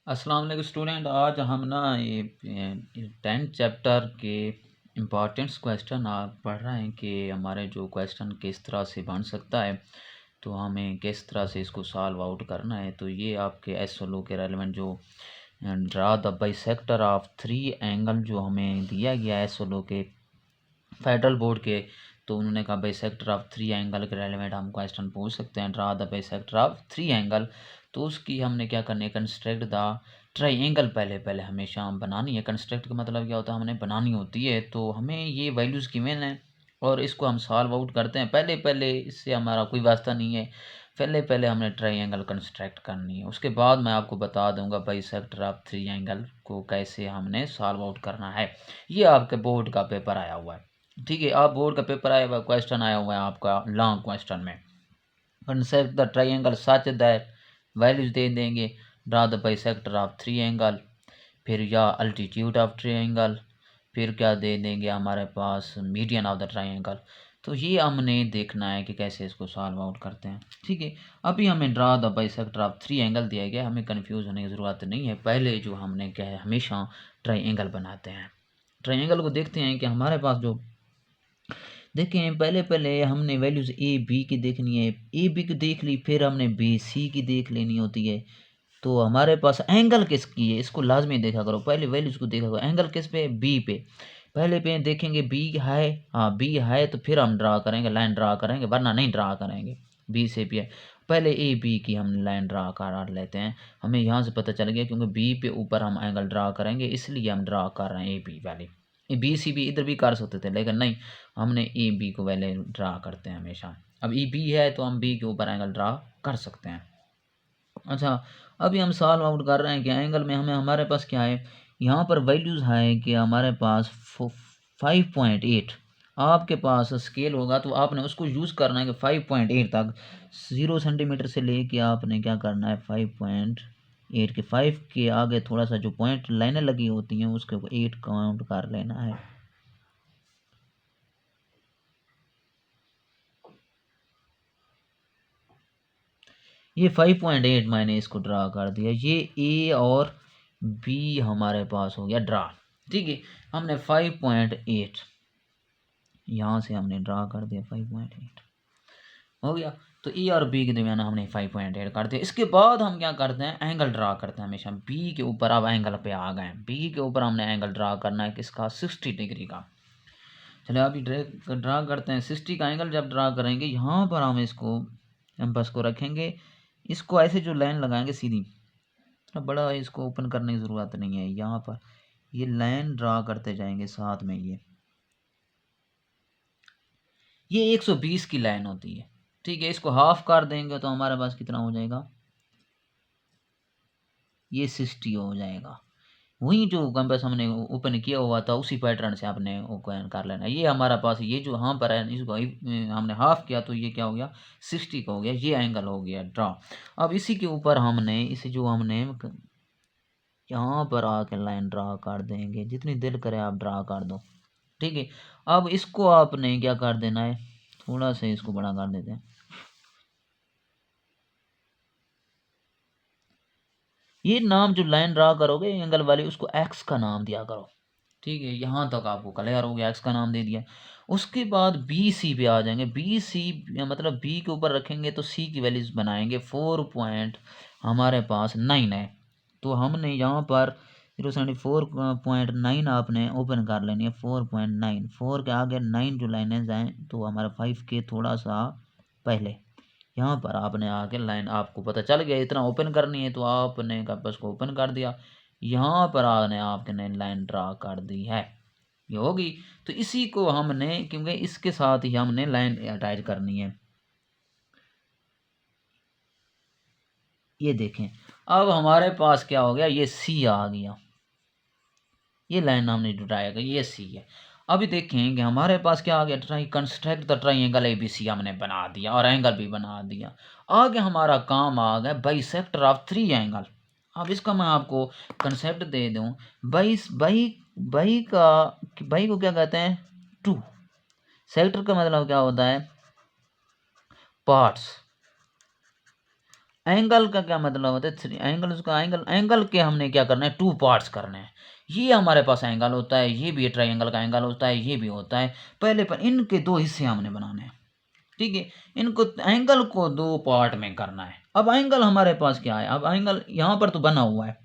अस्सलाम वालेकुम स्टूडेंट। आज हम ना ये 10th चैप्टर के इम्पॉर्टेंट्स क्वेश्चन आप पढ़ रहे हैं कि हमारे जो क्वेश्चन किस तरह से बन सकता है, तो हमें किस तरह से इसको सॉल्व आउट करना है। तो ये आपके एसओलो के रेलेवेंट जो draw the bisector of three angle जो हमें दिया गया है एसओलो के फेडरल बोर्ड के, तो उन्होंने कहा बाइसेक्टर ऑफ थ्री एंगल के रेलेवेंट हम क्वेश्चन पूछ सकते हैं। Draw the bisector of three angle, तो उसकी हमने क्या करनी है, कंस्ट्रक्ट द ट्राइंगल पहले पहले हमेशा हम बनानी है। कंस्ट्रक्ट का मतलब क्या होता है, हमने बनानी होती है। तो हमें ये वैल्यूज़ गिवन है और इसको हम सॉल्व आउट करते हैं। पहले पहले इससे हमारा कोई वास्ता नहीं है, पहले पहले हमने ट्राइंगल कंस्ट्रक्ट करनी है। उसके बाद मैं आपको बता दूंगा बाइसेक्टर ऑफ थ्री एंगल को कैसे हमने सॉल्व आउट करना है। ये आपके बोर्ड का पेपर आया हुआ है, ठीक है। आप बोर्ड का पेपर आया हुआ, क्वेश्चन आया हुआ है आपका लॉन्ग क्वेश्चन में। Concept the triangle such that values दे देंगे, draw the bisector of three angle, फिर या अल्टीट्यूड ऑफ ट्राइंगल, फिर क्या दे देंगे हमारे पास मीडियन ऑफ द ट्राइंगल। तो ये हमने देखना है कि कैसे इसको सॉल्व आउट करते हैं, ठीक है। अभी हमें draw the bisector of three angle दिया गया, हमें कंफ्यूज होने की ज़रूरत नहीं है। पहले जो हमने क्या है, हमेशा ट्राइंगल बनाते हैं। ट्राइंगल को देखते हैं कि हमारे पास जो देखें, पहले पहले हमने वैल्यूज़ ए बी की देखनी है, ए बी की देख ली, फिर हमने बी सी की देख लेनी होती है। तो हमारे पास एंगल किसकी है, इसको लाजमी देखा करो, पहले वैल्यूज़ को देखा करो। एंगल किस पे, बी पे। पहले पे देखेंगे बी है, हाँ बी है, तो फिर हम ड्रा करेंगे, लाइन ड्रा करेंगे, वरना नहीं ड्रा करेंगे। बी से भी है, पहले ए बी की हम लाइन ड्रा कर लेते हैं। हमें यहाँ से पता चल गया क्योंकि बी पे ऊपर हम एंगल ड्रा करेंगे, इसलिए हम ड्रा कर रहे हैं ए बी वाली। बी सी भी इधर भी कर सकते थे, लेकिन नहीं, हमने ए बी को पहले ड्रा करते हैं हमेशा। अब ई बी है तो हम बी के ऊपर एंगल ड्रा कर सकते हैं। अच्छा, अभी हम सॉल्व आउट कर रहे हैं कि एंगल में हमें हमारे पास क्या है, यहाँ पर वैल्यूज़ है कि हमारे पास 5.8। आपके पास स्केल होगा तो आपने उसको यूज़ करना है कि 5.8 तक, 0 सेंटीमीटर से लेके आपने क्या करना है 5.8 के 5 के आगे थोड़ा सा जो पॉइंट लाइनें लगी होती हैं उसके 8 काउंट कर लेना है। ये 5.8 मैंने इसको ड्रा कर दिया, ये ए और बी हमारे पास हो गया ड्रा, ठीक है। हमने 5.8 यहाँ से हमने ड्रा कर दिया, 5.8 हो गया। तो ए और बी के दरमियान हमने 5.8 कर दिया। इसके बाद हम क्या करते हैं, एंगल ड्रा करते हैं हमेशा। बी के ऊपर अब एंगल पे आ गए, बी के ऊपर हमने एंगल ड्रा करना है किसका, 60 डिग्री का। चलिए अभी ड्रा करते हैं 60 का एंगल। जब ड्रा करेंगे यहाँ पर हम इसको एम्पस को रखेंगे, इसको ऐसे जो लाइन लगाएंगे सीधी, अब बड़ा इसको ओपन करने की ज़रूरत नहीं है। यहाँ पर ये लाइन ड्रा करते जाएंगे साथ में, ये 120 की लाइन होती है, ठीक है। इसको हाफ कर देंगे तो हमारे पास कितना हो जाएगा, ये 60 हो जाएगा। वही जो कंपास हमने ओपन किया हुआ था उसी पैटर्न से आपने ओपन कर लेना। ये हमारा पास ये जो यहाँ पर है, इसको हमने हाफ किया तो ये क्या हो गया, 60 का हो गया। ये एंगल हो गया ड्रा। अब इसी के ऊपर हमने इसे जो हमने यहाँ पर आके लाइन ड्रा कर देंगे, जितनी दिल करे आप ड्रा कर दो, ठीक है। अब इसको आपने क्या कर देना है, थोड़ा सा इसको बड़ा कर देते हैं। ये नाम जो लाइन ड्रा करोगे एंगल वाली, उसको एक्स का नाम दिया करो, ठीक है। यहाँ तक आपको क्लियर हो गया, एक्स का नाम दे दिया। उसके बाद बी सी पे आ जाएंगे। बी सी मतलब बी के ऊपर रखेंगे तो सी की वैल्यूज बनाएंगे। 4 हमारे पास 9 है, तो हमने यहाँ पर 0.4.9 आपने ओपन कर लेनी है। 4.9, 4 के आगे 9 जो लाइनें जाएँ तो हमारा 5 के थोड़ा सा पहले यहाँ पर आपने आके लाइन, आपको पता चल गया इतना ओपन करनी है तो आपने कंपास को ओपन कर दिया। यहाँ पर आपने आपने लाइन ड्रा कर दी है, ये होगी। तो इसी को हमने, क्योंकि इसके साथ ही हमने लाइन अटैच करनी है। ये देखें, अब हमारे पास क्या हो गया, ये सी आ गया, ये लाइन हमने जुटाएगा, ये सी है। अभी देखें कि हमारे पास क्या आ गया, try construct the triangle ABC हमने बना दिया और एंगल भी बना दिया। आगे हमारा काम आ गया बाइसेक्टर ऑफ थ्री एंगल। अब इसका मैं आपको कंसेप्ट दे दूं, बाई बाई बाई का, बाई को क्या कहते हैं, टू। सेक्टर का मतलब क्या होता है, पार्ट्स। एंगल का क्या मतलब होता है, थ्री एंगल का एंगल के हमने क्या करना है, 2 पार्ट्स करने हैं। ये हमारे पास एंगल होता है, ये भी ट्रायंगल का एंगल होता है, ये भी होता है। पहले पर इनके 2 हिस्से हमने बनाने हैं, ठीक है। इनको एंगल को 2 पार्ट में करना है। अब एंगल हमारे पास क्या है, अब एंगल यहाँ पर तो बना हुआ है,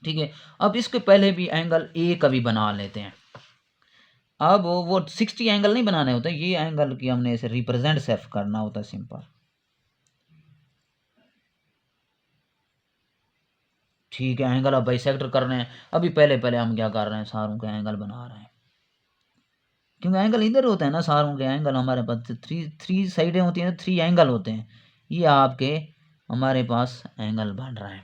ठीक है। अब इसके पहले भी एंगल ए का भी बना लेते हैं। अब वो 60 एंगल नहीं बनाने होते, ये एंगल की हमने इसे रिप्रेजेंट सिर्फ करना होता है, सिंपल, ठीक है। एंगल अब बाइसेक्टर कर रहे हैं। अभी पहले पहले हम क्या कर रहे हैं, सारों के एंगल बना रहे हैं, क्योंकि एंगल इधर होता है ना, सारों के एंगल हमारे पास थ्री थ्री साइडें होती हैं, 3 एंगल होते हैं। ये आपके हमारे पास एंगल बन रहा है,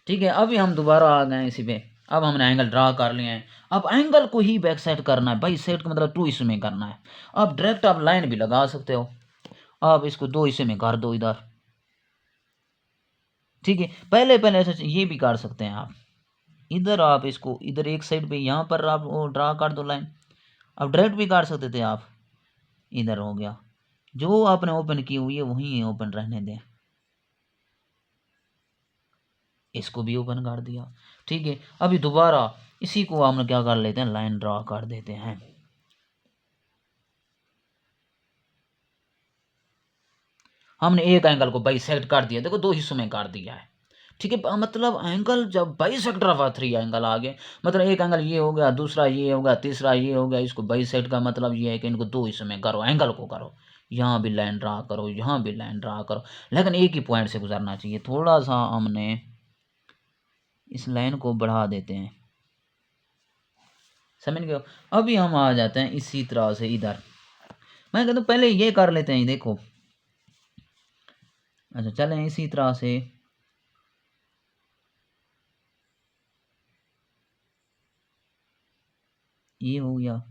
ठीक है। अभी हम दोबारा आ गए इसी पे। अब हमने एंगल ड्रा कर लिए हैं। अब एंगल को ही बैक साइड करना है, बाई साइड का मतलब 2 हिस्से में करना है। अब डायरेक्ट आप लाइन भी लगा सकते हो। आप इसको 2 हिस्से में कर दो इधर, ठीक है। पहले पहले ऐसा ये भी कर सकते हैं आप, इधर आप इसको इधर एक साइड पे यहाँ पर आप वो ड्रा कर दो लाइन। अब डायरेक्ट भी काट सकते थे आप, इधर हो गया। जो आपने ओपन की हुई है वहीं ओपन रहने दें, इसको भी ओपन कर दिया, ठीक है। अभी दोबारा इसी को हम क्या कर लेते हैं, लाइन ड्रा कर देते हैं। हमने एक एंगल को बाइसेक्ट कर दिया, देखो 2 हिस्सों में काट दिया है, ठीक है। मतलब एंगल जब बाइसेक्टर ऑफ 3 एंगल आ गए, मतलब एक एंगल ये हो गया, दूसरा ये हो गया, तीसरा ये हो गया, इसको बाइसेक्ट का मतलब ये है कि इनको 2 हिस्सों में करो, एंगल को करो। यहाँ भी लाइन ड्रा करो, यहाँ भी लाइन ड्रा करो, लेकिन एक ही पॉइंट से गुजरना चाहिए। थोड़ा सा हमने इस लाइन को बढ़ा देते हैं, समझ गए। अभी हम आ जाते हैं इसी तरह से इधर। मैं कहता हूँ पहले ये कर लेते हैं, देखो। अच्छा चलें इसी तरह से, ये हो गया,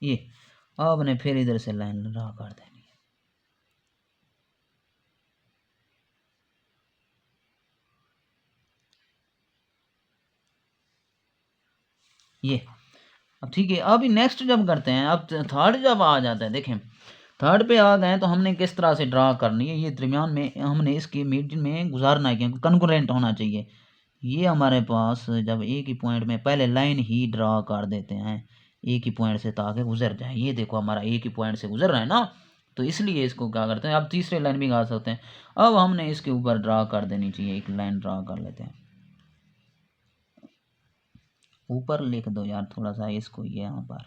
ये आपने फिर इधर से लाइन ड्रा कर देनी है, ये। अब ठीक है, अभी नेक्स्ट जब करते हैं, अब थर्ड जब आ जाता है, देखें थर्ड पे आ गए तो हमने किस तरह से ड्रा करनी है, ये दरमियान में हमने इसके मिड में गुजारना है, क्योंकि कंकरेंट होना चाहिए। ये हमारे पास जब एक ही पॉइंट में पहले लाइन ही ड्रा कर देते हैं एक ही पॉइंट से, ताकि गुजर जाए। ये देखो हमारा एक ही पॉइंट से गुजर रहा है ना, तो इसलिए इसको क्या करते हैं, अब तीसरे लाइन भी गा सकते हैं। अब हमने इसके ऊपर ड्रा कर देनी चाहिए, एक लाइन ड्रा कर लेते हैं, ऊपर लिख दो यार थोड़ा सा इसको, ये यहाँ पर,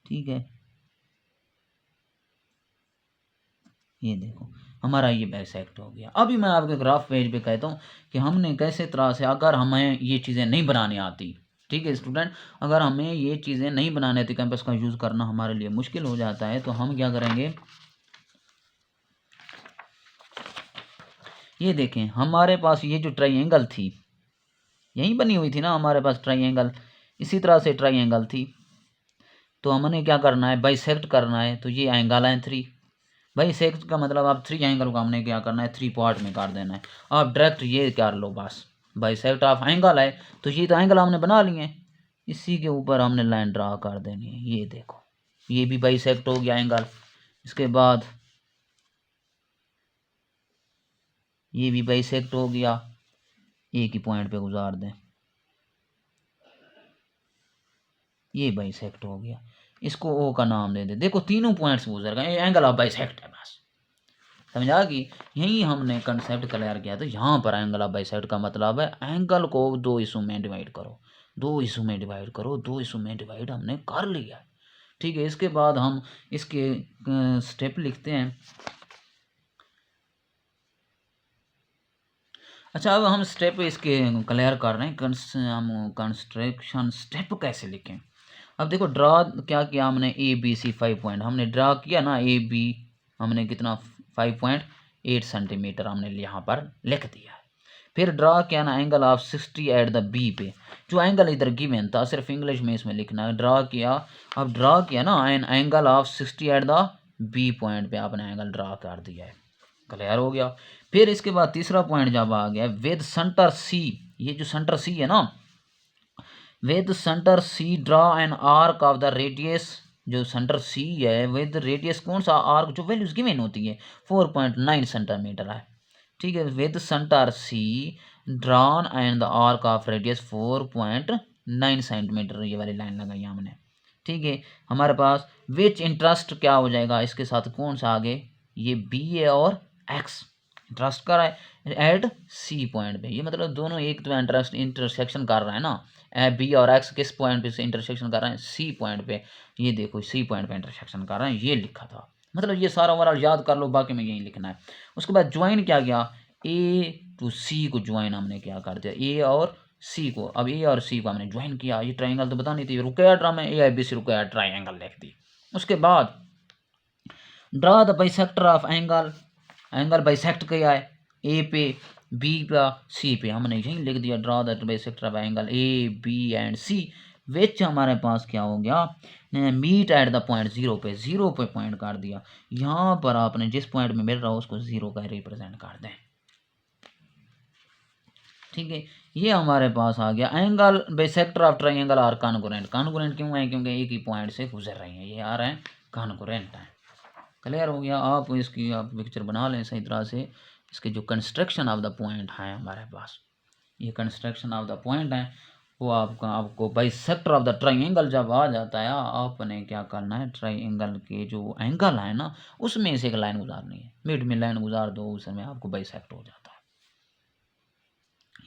ठीक है। ये देखो हमारा ये बाइसेक्ट हो गया। अभी मैं आपके ग्राफ पेज पे कहता हूँ कि हमने कैसे तरह से, अगर हमें ये चीज़ें नहीं बनानी आती, ठीक है स्टूडेंट, अगर हमें ये चीज़ें नहीं बनानी आती, कैंपस का यूज़ करना हमारे लिए मुश्किल हो जाता है, तो हम क्या करेंगे, ये देखें हमारे पास ये जो ट्राइंगल थी यहीं बनी हुई थी ना हमारे पास ट्राइंगल, इसी तरह से ट्राइंगल थी। तो हमने क्या करना है, बाइसेक्ट करना है, तो ये एंगल है 3। बाइसेक्ट का मतलब आप 3 एंगल को हमने क्या करना है, 3 पार्ट में काट देना है। आप डायरेक्ट ये कर लो बस, बाइसेक्ट ऑफ एंगल है, तो ये तो एंगल हमने बना लिए हैं, इसी के ऊपर हमने लाइन ड्रा कर देनी है। ये देखो ये भी बाइसेक्ट हो गया एंगल। इसके बाद ये भी बाइसेक्ट हो गया, एक ही पॉइंट पे गुजार दें, ये बाइसेक्ट हो गया, इसको ओ का नाम दे दे। देखो तीनों पॉइंट्स गुजर गए, एंगल ऑफ बाइसेक्ट है बस, समझा कि यही हमने कंसेप्ट क्लियर किया। तो यहाँ पर एंगल ऑफ बाइसेक्ट का मतलब है एंगल को 2 हिस्सों में डिवाइड करो, 2 हिस्सों में डिवाइड करो, 2 हिस्सों में डिवाइड हमने कर लिया, ठीक है। इसके बाद हम इसके स्टेप लिखते हैं। अच्छा अब हम स्टेप इसके क्लियर कर रहे हैं, हम कंस्ट्रक्शन स्टेप कैसे लिखें। अब देखो ड्रा क्या किया हमने, ए बी सी 5 पॉइंट हमने ड्रा किया ना, ए बी हमने कितना 5.8 सेंटीमीटर हमने यहाँ पर लिख दिया है। फिर ड्रा किया ना angle of 60 at the B पे, जो एंगल इधर गिवन था सिर्फ इंग्लिश में इसमें लिखना है, ड्रा किया। अब ड्रा किया ना an angle of 60 at the B point पे आपने एंगल ड्रा कर दिया है, क्लियर हो गया। फिर इसके बाद तीसरा पॉइंट जब आ गया विद सेंटर सी, ये जो सेंटर सी है ना, with centre C draw an arc of the radius, जो सेंटर सी है विद रेडियस कौन सा आर्क, जो वैल्यूज गिवन होती है 4.9 सेंटीमीटर है, ठीक है। With centre C drawn and the arc of radius 4.9 centimetre, ये वाली लाइन लगाई हमने, ठीक है। हमारे पास विच इंटरेस्ट क्या हो जाएगा इसके साथ, कौन सा आगे, ये बी है और एक्स इंटरेस्ट कर रहा है एट सी पॉइंट पे, ये मतलब दोनों एक तो इंटरेस्ट इंटरसेक्शन कर रहा है ना, बी और एक्स किस पॉइंट पे से इंटरसेक्शन कर रहे हैं, सी पॉइंट पे, ये देखो सी पॉइंट पे इंटरसेक्शन कर रहे हैं, ये लिखा था। मतलब ये सारा ओवरऑल याद कर लो, बाकी में यही लिखना है। उसके बाद ज्वाइन क्या किया, ए टू सी को ज्वाइन हमने क्या कर दिया, ए और सी को, अब ए और सी को हमने ज्वाइन किया, ये ट्राइंगल तो बतानी थी, रुकया ड्रा में ए आई बी सी रुकया ट्राइंगल लिख दी। उसके बाद draw the bisector of angle, angle bisect किया है ए पे बी का सी पे, हमने यही लिख दिया draw the bisector of angle A B and C, which हमारे पास क्या हो गया, meet at the point zero पे, जीरो पे पॉइंट कर दिया। यहाँ पर आपने जिस पॉइंट में मिल रहा हो उसको जीरो का रिप्रेजेंट कर दें, ठीक है। ये हमारे पास आ गया angle bisector of triangle are congruent, congruent क्यों है, क्योंकि एक ही पॉइंट से गुजर रही हैं, ये आ रहे हैं कॉन्ग्रुएंट है। क्लियर हो गया, आप इसकी आप पिक्चर बना लें सही तरह से। इसके जो कंस्ट्रक्शन ऑफ द पॉइंट है हमारे पास, ये कंस्ट्रक्शन ऑफ द पॉइंट है, वो आपको बाइसेक्टर ऑफ द ट्राइंगल जब आ जाता है, आपने क्या करना है, ट्राइंगल के जो एंगल है ना उसमें से एक लाइन गुजारनी है, मिड में लाइन गुजार दो, उस समय आपको बाइसेक्ट हो जाता है।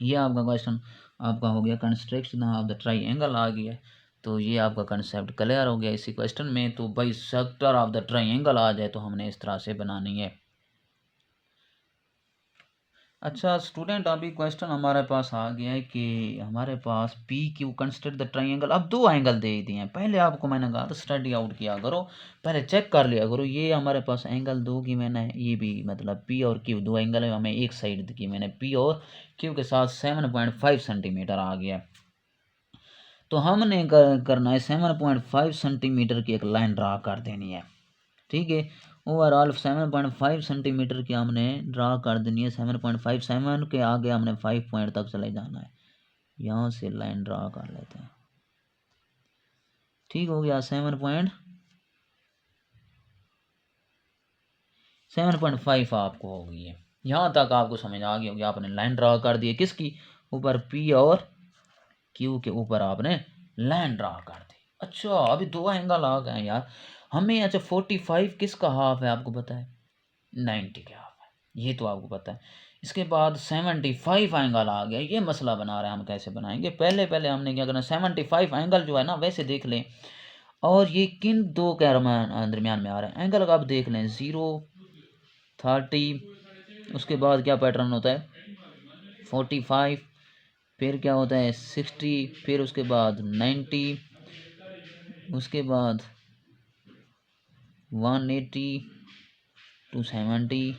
ये आपका क्वेश्चन आपका हो गया, कंस्ट्रक्शन ऑफ द ट्राइंगल आ गया, तो ये आपका कंसेप्ट क्लियर हो गया इसी क्वेश्चन में। तो बाइसेक्टर ऑफ द ट्राइंगल आ जाए तो हमने इस तरह से बनानी है। अच्छा स्टूडेंट, अभी क्वेश्चन हमारे पास आ गया है कि हमारे पास P Q construct the triangle, अब दो एंगल दे दिए हैं। पहले आपको मैंने कहा था स्टडी आउट किया करो, पहले चेक कर लिया करो, ये हमारे पास एंगल दो की मैंने, ये भी मतलब पी और क्यू दो एंगल है, हमें एक साइड की मैंने पी और क्यू के साथ 7.5 सेंटीमीटर आ गया। तो हमने करना है 7.5 सेंटीमीटर की एक लाइन ड्रा कर देनी है, ठीक है। ओवरऑल 7.5 सेंटीमीटर की हमने ड्रा कर देनी है, 7.5, 7 के आगे हमने 5 पॉइंट तक चले जाना है, यहाँ से लाइन ड्रा कर लेते हैं, ठीक हो गया। 7.5 आपको हो गई है, यहाँ तक आपको समझ आ गई होगी। आपने लाइन ड्रा कर दी है किसकी ऊपर, पी और क्यू के ऊपर आपने लाइन ड्रा कर दी। अच्छा अभी दो एंगल आ गए यार हमें। अच्छा 45 किसका हाफ है आपको पता है, 90 के हाफ है, ये तो आपको पता है। इसके बाद 75 एंगल आ गया, ये मसला बना रहे हैं हम कैसे बनाएंगे। पहले पहले हमने क्या करना, 75 एंगल जो है ना वैसे देख लें, और ये किन दो के दरमियान में आ रहे हैं एंगल का, आप देख लें 0 30, उसके बाद क्या पैटर्न होता है 45, फिर क्या होता है 60, फिर उसके बाद 90, उसके बाद 180, 270,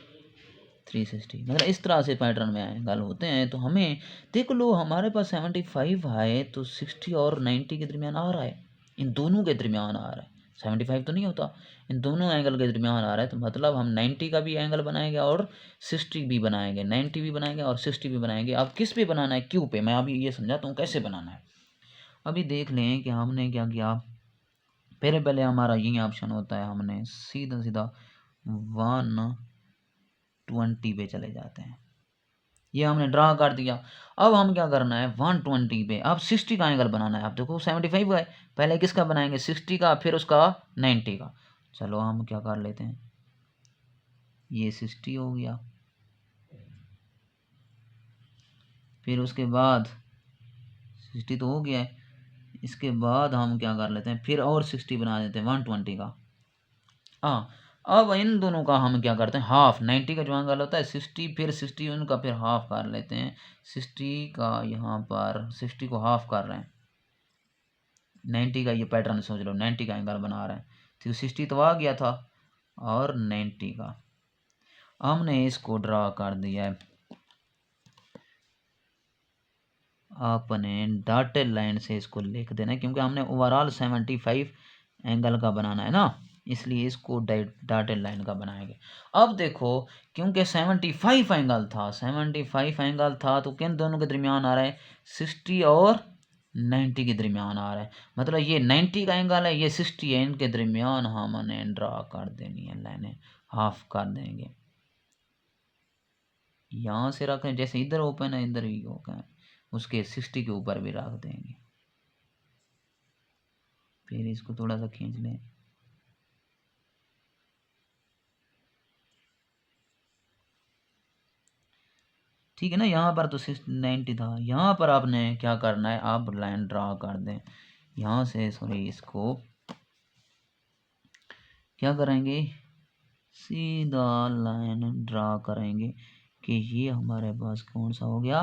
360, मतलब इस तरह से पैटर्न में एंगल होते हैं। तो हमें देख लो हमारे पास 75 है तो 60 और 90 के दरमियान आ रहा है, इन दोनों के दरमियान आ रहा है, 75 तो नहीं होता, इन दोनों एंगल के दरमियान आ रहा है। तो मतलब हम 90 का भी एंगल बनाएंगे और 60 भी बनाएंगे, 90 भी बनाएंगे और 60 भी बनाएंगे। अब किस पे बनाना है, क्यू पे। मैं अभी ये समझाता हूँ कैसे बनाना है। अभी देख लें कि हमने क्या किया, पहले पहले हमारा यही ऑप्शन होता है, हमने सीधा सीधा 120 पे चले जाते हैं, ये हमने ड्रा कर दिया। अब हम क्या करना है 120 पे, अब 60 का एंगल बनाना है। आप देखो 75 का है, पहले किसका बनाएंगे 60 का, फिर उसका 90 का। चलो हम क्या कर लेते हैं, ये 60 हो गया, फिर उसके बाद 60 तो हो गया है, इसके बाद हम क्या कर लेते हैं, फिर और 60 बना देते हैं 120 का। हाँ अब इन दोनों का हम क्या करते हैं हाफ, 90 का जो एंगल होता है 60, फिर 60 उनका फिर हाफ कर लेते हैं। 60 का यहाँ पर 60 को हाफ कर रहे हैं, 90 का ये पैटर्न सोच लो, 90 का एंगल बना रहे हैं। तो 60 तो आ गया था और 90 का हमने इसको ड्रा कर दिया है। आपने डॉटेड लाइन से इसको लिख देना है, क्योंकि हमने ओवरऑल 75 एंगल का बनाना है ना, इसलिए इसको डॉटेड लाइन का बनाएंगे। अब देखो क्योंकि 75 एंगल था, 75 एंगल था तो किन दोनों के दरमियान आ रहा है 60 और 90 के दरमियान आ रहा है, मतलब ये 90 का एंगल है, ये 60 है, इनके दरमियान हमने ड्रा कर देनी है लाइनें, हाफ कर देंगे। यहाँ से रखें, जैसे इधर ओपन है इधर भी ओपन है, उसके 60 के ऊपर भी रख देंगे। फिर इसको थोड़ा सा खींच लें, ठीक है ना। यहाँ पर तो 90 था, यहाँ पर आपने क्या करना है, आप लाइन ड्रा कर दें यहाँ से, सॉरी इसको क्या करेंगे, सीधा लाइन ड्रा करेंगे कि ये हमारे पास कौन सा हो गया,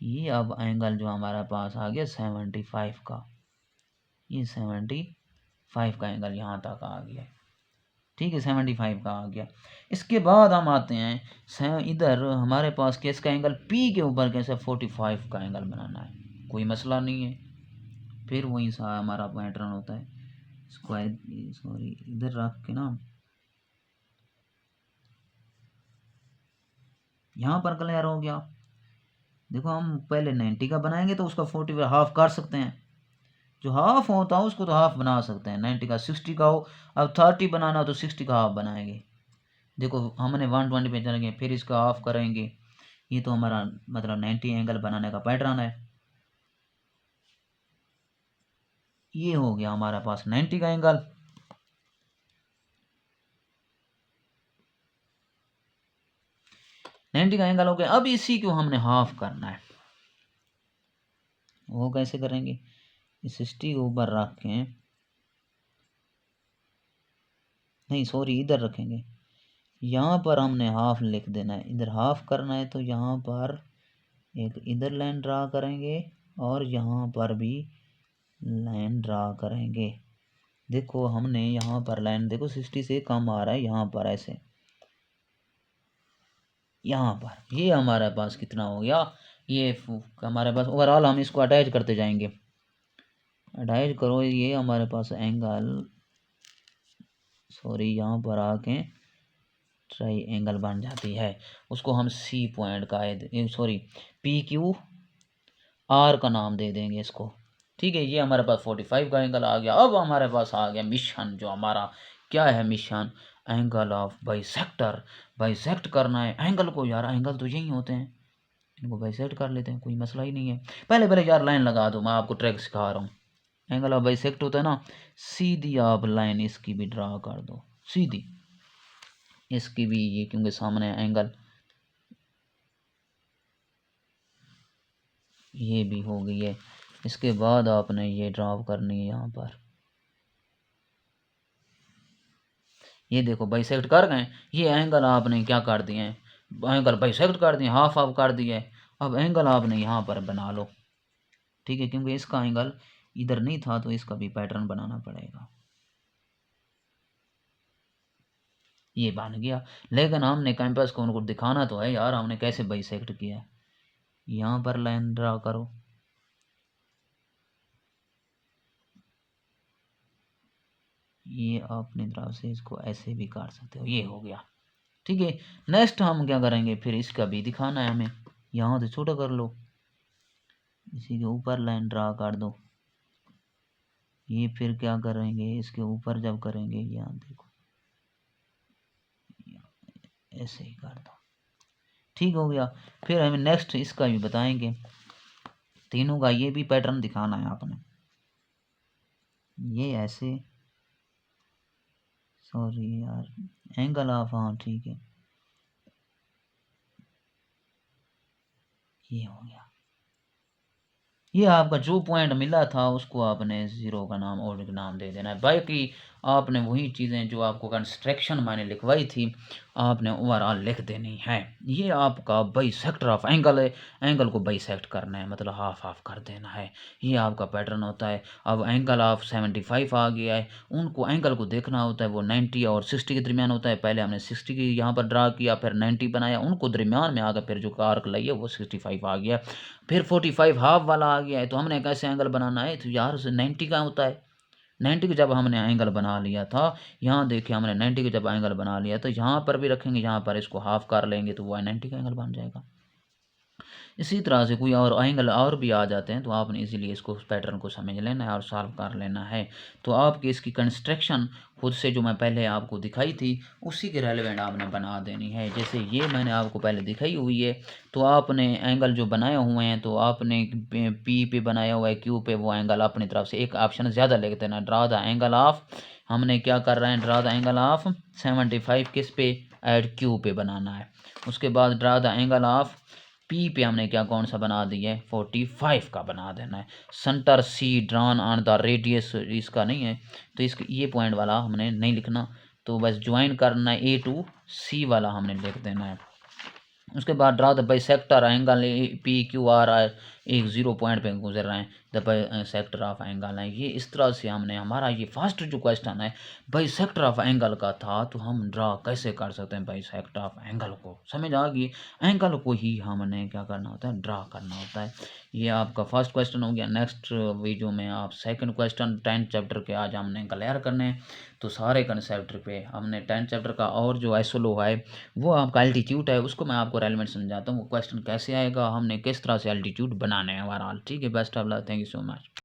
ये अब एंगल जो हमारे पास आ गया 75 का, ये 75 का एंगल यहाँ तक आ गया, ठीक है, 75 का आ गया। इसके बाद हम आते हैं इधर हमारे पास केस का एंगल पी के ऊपर कैसे 45 का एंगल बनाना है, कोई मसला नहीं है। फिर वही सा हमारा पैटर्न होता है, स्क्वायर सॉरी इधर रख के ना, यहाँ पर क्लियर हो गया। देखो हम पहले 90 का बनाएंगे तो उसका 40 हाफ कर सकते हैं, जो हाफ होता है उसको तो हाफ बना सकते हैं। 90 का 60 का हो, अब 30 बनाना हो तो 60 का हाफ बनाएंगे। देखो हमने 120 पे चलेंगे, फिर इसका हाफ करेंगे, ये तो हमारा मतलब 90 एंगल बनाने का पैटर्न है। ये हो गया हमारे पास 90 का एंगल। हो गया। अब इसी को हमने हाफ करना है, वो कैसे करेंगे, इस 60 को ऊपर रख के, नहीं सॉरी इधर रखेंगे, यहाँ पर हमने हाफ लिख देना है, इधर हाफ करना है तो यहाँ पर एक इधर लाइन ड्रा करेंगे और यहाँ पर भी लाइन ड्रा करेंगे। देखो हमने यहाँ पर लाइन देखो 60 से कम आ रहा है, यहाँ पर ऐसे, यहाँ पर ये हमारे पास कितना हो गया, ये हमारे पास ओवरऑल, हम इसको अटैच करते जाएंगे, अटैच करो, ये हमारे पास एंगल सॉरी यहाँ पर आके ट्राई एंगल बन जाती है, उसको हम सी पॉइंट का सॉरी पी क्यू आर का नाम दे देंगे इसको, ठीक है। ये हमारे पास 45 का एंगल आ गया। अब हमारे पास आ गया मिशन, जो हमारा क्या है mission, angle of bisector, bisect करना है एंगल को यार, एंगल तो यही होते हैं, इनको बाइसेक्ट कर लेते हैं, कोई मसला ही नहीं है। पहले यार लाइन लगा दो, मैं आपको ट्रैक सिखा रहा हूँ। एंगल ऑफ बाइसेक्ट होता है ना, सीधी आप लाइन इसकी भी ड्रा कर दो, सीधी इसकी भी, ये क्योंकि सामने एंगल, ये भी हो गई है। इसके बाद आपने ये ड्रॉप करनी है यहाँ पर, ये देखो बाइसेक्ट कर गए, ये एंगल आपने क्या कर दिए हैं, एंगल बाइसेक्ट कर दिए, हाफ हाफ कर दिए। अब एंगल आपने यहाँ पर बना लो, ठीक है, क्योंकि इसका एंगल इधर नहीं था तो इसका भी पैटर्न बनाना पड़ेगा। ये बन गया, लेकिन हमने कैंपस को उनको दिखाना तो है यार, हमने कैसे बाइसेक्ट किया है। यहाँ पर लाइन ड्रा करो, ये अपनी तरफ से इसको ऐसे भी काट सकते हो, ये हो गया, ठीक है। नेक्स्ट हम क्या करेंगे, फिर इसका भी दिखाना है हमें, यहाँ से छोटा कर लो, इसी के ऊपर लाइन ड्रा कर दो। ये फिर क्या करेंगे, इसके ऊपर जब करेंगे, यहाँ देखो ऐसे ही कर दो, ठीक हो गया। फिर हमें नेक्स्ट इसका भी बताएंगे, तीनों का ये भी पैटर्न दिखाना है आपने, ये ऐसे सॉरी यार एंगल ऑफ, हाँ ठीक है, ये हो गया। ये आपका जो पॉइंट मिला था उसको आपने ज़ीरो का नाम और नाम दे देना है। बाकी आपने वही चीज़ें जो आपको कंस्ट्रक्शन मैंने लिखवाई थी आपने ओवरऑल लिख देनी है। ये आपका बाइसेक्टर ऑफ एंगल है, एंगल को बाइसेक्ट करना है, मतलब हाफ हाफ कर देना है, ये आपका पैटर्न होता है। अब एंगल ऑफ 75 आ गया है, उनको एंगल को देखना होता है, वो 90 और 60 के दरमियान होता है। पहले हमने 60 की यहाँ पर ड्रा किया, फिर 90 बनाया, उनको दरमियान में आ गया, फिर जो आर्क लाइए वो 65 आ गया, फिर 45 हाफ वाला आ गया है। तो हमने कैसे एंगल बनाना है, तो यार 90 का होता है, 90 का जब हमने एंगल बना लिया था, यहाँ देखिए हमने 90 का जब एंगल बना लिया तो यहाँ पर भी रखेंगे, यहाँ पर इसको हाफ कर लेंगे तो वो 90 का एंगल बन जाएगा। इसी तरह से कोई और एंगल और भी आ जाते हैं तो आपने इजीली इसको पैटर्न को समझ लेना है और सॉल्व कर लेना है। तो आपकी इसकी कंस्ट्रक्शन खुद से जो मैं पहले आपको दिखाई थी उसी के रेलेवेंट आपने बना देनी है। जैसे ये मैंने आपको पहले दिखाई हुई है, तो आपने एंगल जो बनाए हुए हैं तो आपने पी पे बनाया हुआ है, क्यू पे, वो एंगल अपनी तरफ से एक ऑप्शन ज़्यादा लिख देना, ड्रा द एंगल ऑफ, हमने क्या कर रहे हैं, ड्रा द एंगल ऑफ 75 किस पे, एट क्यू पे बनाना है। उसके बाद draw the angle of P पे हमने क्या कौन सा बना दिया है, 45 का बना देना है। Centre C drawn on the radius इसका नहीं है, तो इसके ये पॉइंट वाला हमने नहीं लिखना, तो बस ज्वाइन करना है ए टू सी वाला हमने लिख देना है। उसके बाद draw the bisector angle P Q R एक जीरो पॉइंट पे गुजर रहे हैं, द बाइसेक्टर ऑफ एंगल है ये। इस तरह से हमने हमारा ये फर्स्ट जो क्वेश्चन है बाइसेक्टर ऑफ एंगल का था, तो हम ड्रा कैसे कर सकते हैं बाइसेक्टर ऑफ एंगल को, समझ आ गई। एंगल को ही हमने क्या करना होता है, ड्रा करना होता है। ये आपका फर्स्ट क्वेश्चन हो गया। नेक्स्ट वीडियो में आप सेकंड क्वेश्चन 10th चैप्टर के आज हमने क्लियर करने हैं। तो सारे कंसेप्ट पे हमने 10th चैप्टर का, और जो एसोलो है वो आपका एल्टीट्यूड है, उसको मैं आपको रेलेवेंट समझाता हूँ। वो क्वेश्चन कैसे आएगा, हमने किस तरह से एल्टीट्यूड बनाने हैं ओवरऑल। ठीक है, best of luck, thank you so much.